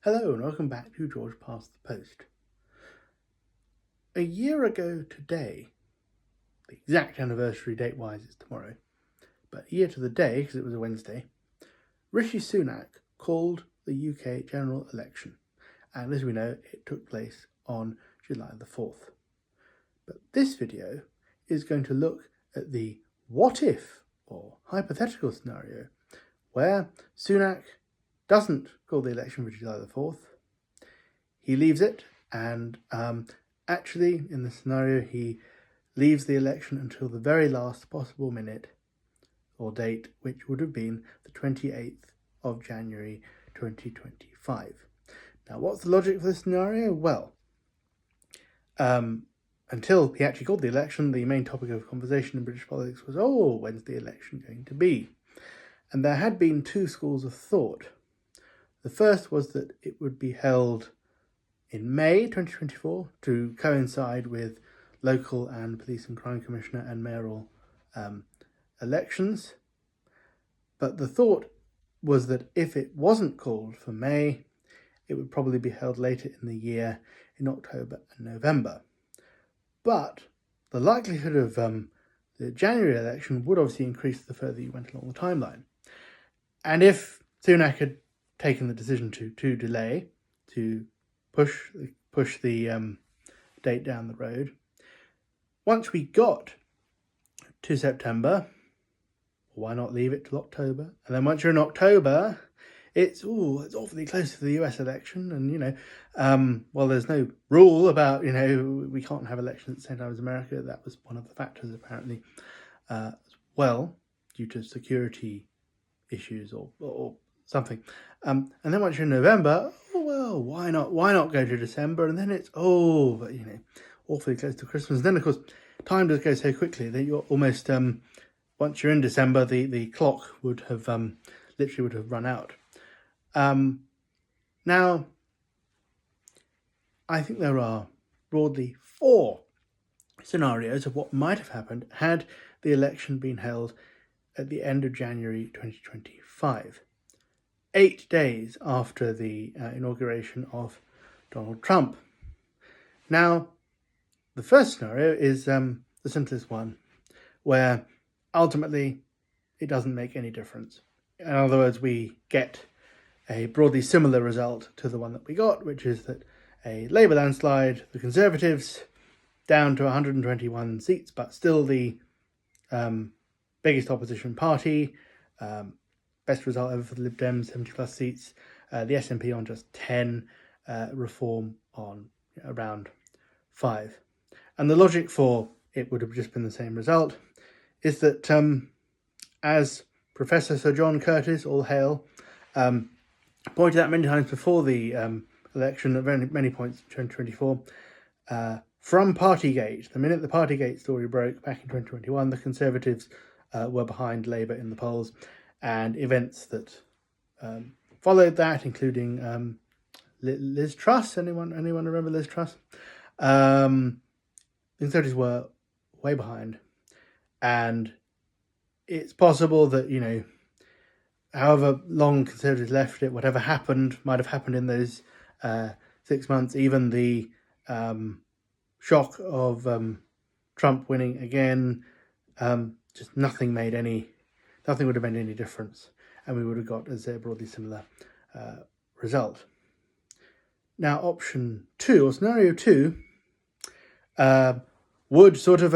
Hello and welcome back to George Past the Post. A year ago today, the exact anniversary date-wise is tomorrow, but a year to the day, because it was a Wednesday, Rishi Sunak called the UK general election, and as we know, it took place on July the 4th. But this video is going to look at the what-if, or hypothetical scenario, where Sunak doesn't call the election for July the 4th, he leaves it, and actually, in the scenario, he leaves the election until the very last possible minute or date, which would have been the 28th of January 2025. Now, what's the logic for this scenario? Well, until he actually called the election, the main topic of conversation in British politics was, when's the election going to be? And there had been two schools of thought. The first was that it would be held in May 2024 to coincide with local and police and crime commissioner and mayoral elections. But the thought was that if it wasn't called for May, it would probably be held later in the year in October and November. But the likelihood of the January election would obviously increase the further you went along the timeline. And if Sunak had taken the decision to delay, to push the date down the road, once we got to September, why not leave it till October? And then once you're in October, it's awfully close to the US election, and well, there's no rule about we can't have elections at the same time as America. That was one of the factors apparently, as well, due to security issues or something. And then once you're in November, why not go to December? And then it's awfully close to Christmas. And then of course time does go so quickly that you're almost once you're in December, the clock would have literally run out. Now, I think there are broadly four scenarios of what might have happened had the election been held at the end of January 2025, 8 days after the inauguration of Donald Trump. Now, the first scenario is the simplest one, where ultimately it doesn't make any difference. In other words, we get a broadly similar result to the one that we got, which is that a Labour landslide, the Conservatives down to 121 seats, but still the biggest opposition party, best result ever for the Lib Dems, 70 plus seats, the SNP on just 10, Reform on around 5. And the logic for it would have just been the same result is that, as Professor Sir John Curtis, all hail, pointed out many times before the election at many points in 2024, from Partygate, the minute the Partygate story broke back in 2021, the Conservatives were behind Labour in the polls, and events that followed that, including Liz Truss. Anyone remember Liz Truss? The Conservatives were way behind, and it's possible that however long Conservatives left it, whatever happened might have happened in those 6 months. Even the shock of Trump winning again, just nothing would have made any difference, and we would have got, as a broadly similar result. Now, option 2, or scenario 2, would sort of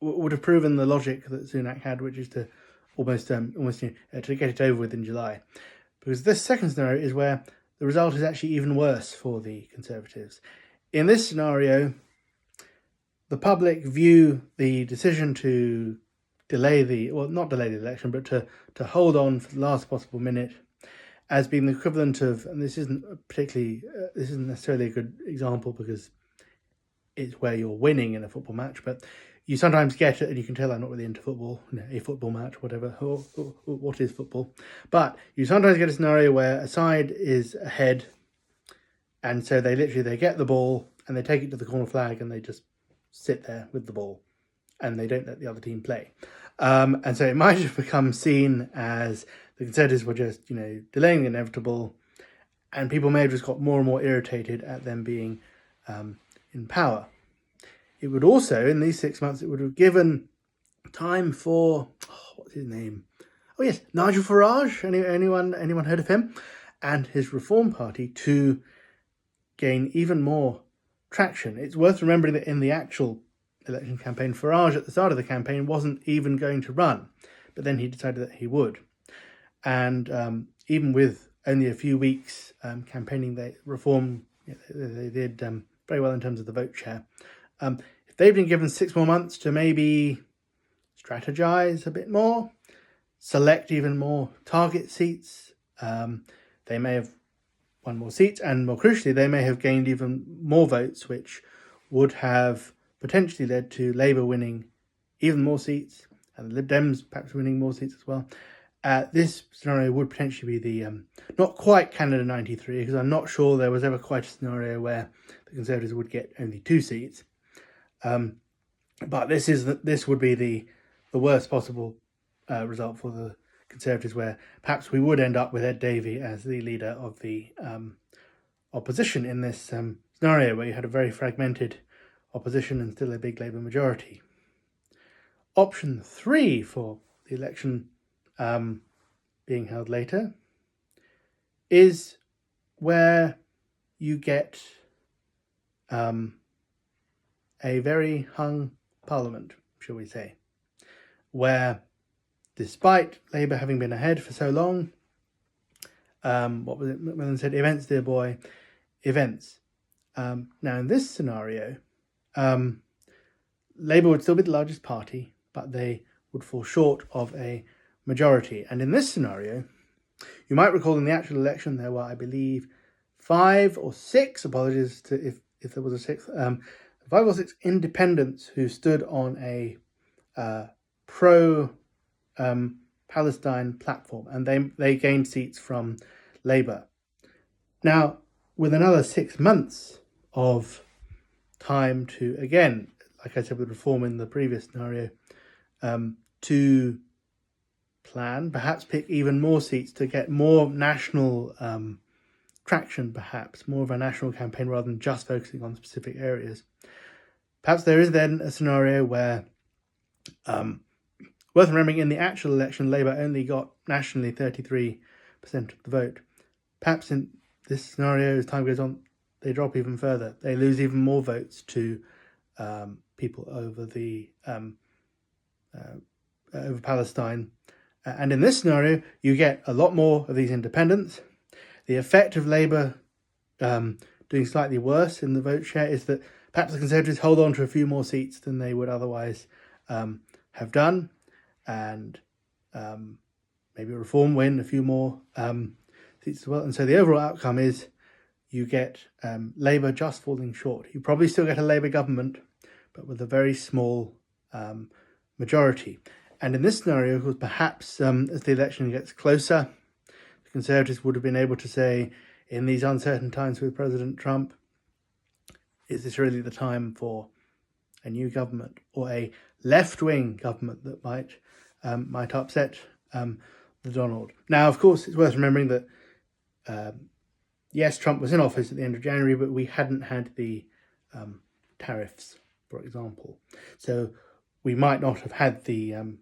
would have proven the logic that Sunak had, which is to almost to get it over with in July, because this second scenario is where the result is actually even worse for the Conservatives. In this scenario, the public view the decision to not delay the election, but to hold on for the last possible minute as being the equivalent of, and this isn't necessarily a good example because it's where you're winning in a football match, but you sometimes get it, and you can tell I'm not really into football, a football match, whatever, or what is football. But you sometimes get a scenario where a side is ahead, and so they get the ball, and they take it to the corner flag, and they just sit there with the ball, and they don't let the other team play. And so it might have become seen as the Conservatives were just, delaying the inevitable, and people may have just got more and more irritated at them being in power. It would also, in these 6 months, it would have given time for, what's his name? Oh yes, Nigel Farage. Anyone heard of him? And his Reform Party to gain even more traction. It's worth remembering that in the actual election campaign, Farage at the start of the campaign wasn't even going to run, but then he decided that he would. And even with only a few weeks campaigning, they did very well in terms of the vote share. If they've been given 6 more months to maybe strategize a bit more, select even more target seats, they may have won more seats, and more crucially, they may have gained even more votes, which would have potentially led to Labour winning even more seats, and the Lib Dems perhaps winning more seats as well. This scenario would potentially be the, not quite Canada 93, because I'm not sure there was ever quite a scenario where the Conservatives would get only 2 seats. But this would be the worst possible result for the Conservatives, where perhaps we would end up with Ed Davey as the leader of the opposition in this scenario, where you had a very fragmented opposition and still a big Labour majority. Option 3 for the election being held later is where you get a very hung parliament, shall we say, where despite Labour having been ahead for so long, what was it Macmillan said? Events, dear boy, events. Now in this scenario, Labour would still be the largest party, but they would fall short of a majority. And in this scenario, you might recall in the actual election there were, I believe, 5 or 6, apologies to if there was a 6th, 5 or 6 independents who stood on a pro Palestine platform, and they gained seats from Labour. Now, with another 6 months of time to, again, like I said with Reform in the previous scenario, to plan, perhaps pick even more seats to get more national traction, perhaps more of a national campaign rather than just focusing on specific areas. Perhaps there is then a scenario where, worth remembering, in the actual election, Labour only got nationally 33% of the vote. Perhaps in this scenario, as time goes on, they drop even further. They lose even more votes to people over the over Palestine. And in this scenario, you get a lot more of these independents. The effect of Labour doing slightly worse in the vote share is that perhaps the Conservatives hold on to a few more seats than they would otherwise have done, and maybe Reform win a few more seats as well. And so the overall outcome is you get Labour just falling short. You probably still get a Labour government, but with a very small majority. And in this scenario, of course, perhaps as the election gets closer, the Conservatives would have been able to say, in these uncertain times with President Trump, is this really the time for a new government or a left-wing government that might upset the Donald? Now, of course, it's worth remembering that yes, Trump was in office at the end of January, but we hadn't had the tariffs, for example. So we might not have had the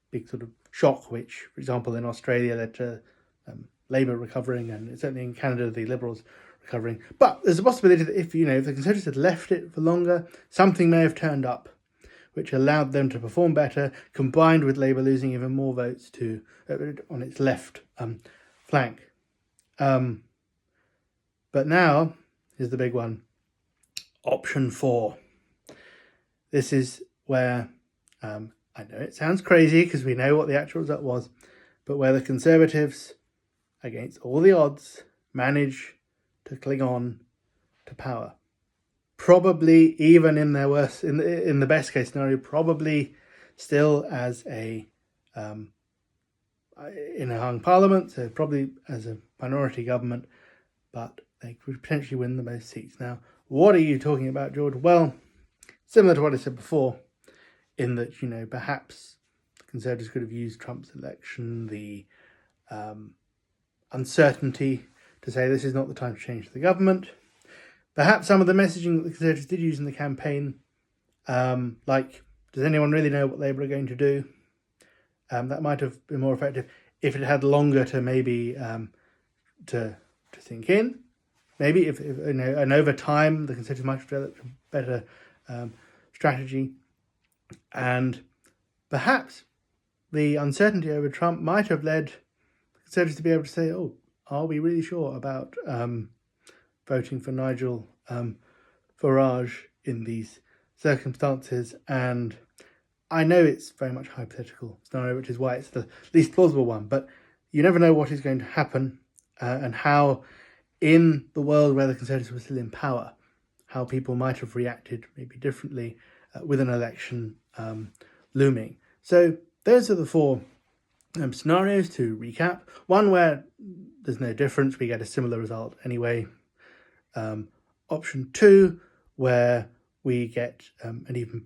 big sort of shock, which, for example, in Australia led to Labour recovering, and certainly in Canada, the Liberals recovering. But there's a possibility that if the Conservatives had left it for longer, something may have turned up which allowed them to perform better, combined with Labour losing even more votes to on its left flank. But now is the big one. Option 4. This is where, I know it sounds crazy because we know what the actual result was, but where the Conservatives, against all the odds, manage to cling on to power. Probably even in their worst, in the best case scenario, probably still as a in a hung parliament, so probably as a minority government, but they could potentially win the most seats. Now, what are you talking about, George? Well, similar to what I said before, in that, perhaps the Conservatives could have used Trump's election, the uncertainty, to say this is not the time to change the government. Perhaps some of the messaging that the Conservatives did use in the campaign, like, does anyone really know what Labour are going to do? That might have been more effective if it had longer to maybe to sink in. Maybe if and over time the Conservatives might have developed a better strategy, and perhaps the uncertainty over Trump might have led the Conservatives to be able to say, "Oh, are we really sure about voting for Nigel Farage in these circumstances?" And I know it's very much a hypothetical scenario, which is why it's the least plausible one, but you never know what is going to happen and how, in the world where the Conservatives were still in power, how people might have reacted maybe differently with an election looming. So those are the four scenarios to recap. One where there's no difference, we get a similar result anyway. Option 2, where we get an even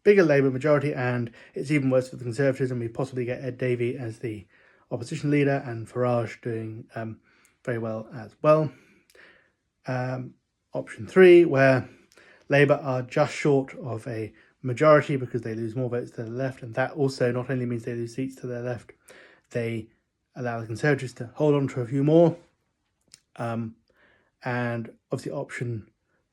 bigger Labour majority and it's even worse for the Conservatives, and we possibly get Ed Davey as the opposition leader and Farage doing very well as well. Option 3, where Labour are just short of a majority because they lose more votes to the left, and that also not only means they lose seats to their left, they allow the Conservatives to hold on to a few more. And obviously option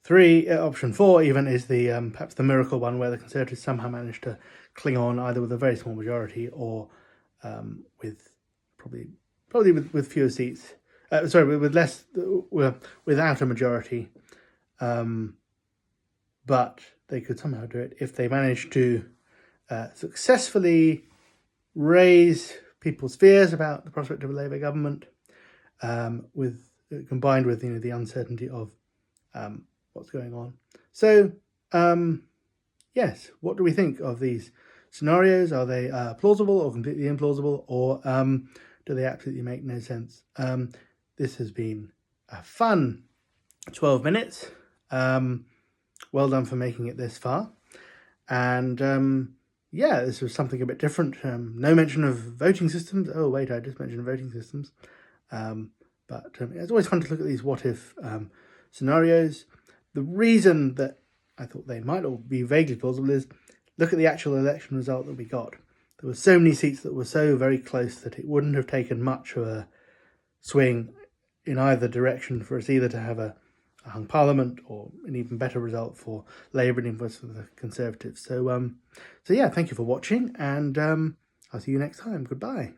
4 even is the perhaps the miracle one, where the Conservatives somehow manage to cling on either with a very small majority or with probably with fewer seats. With less, without a majority. But they could somehow do it if they manage to successfully raise people's fears about the prospect of a Labour government, combined with the uncertainty of what's going on. So yes, what do we think of these scenarios? Are they plausible or completely implausible, or do they absolutely make no sense? This has been a fun 12 minutes. Well done for making it this far. And yeah, this was something a bit different. No mention of voting systems. Oh, wait, I just mentioned voting systems. But it's always fun to look at these what-if scenarios. The reason that I thought they might all be vaguely plausible is look at the actual election result that we got. There were so many seats that were so very close that it wouldn't have taken much of a swing in either direction for us either to have a hung parliament or an even better result for Labour and even worse for the Conservatives. So yeah, thank you for watching, and I'll see you next time. Goodbye.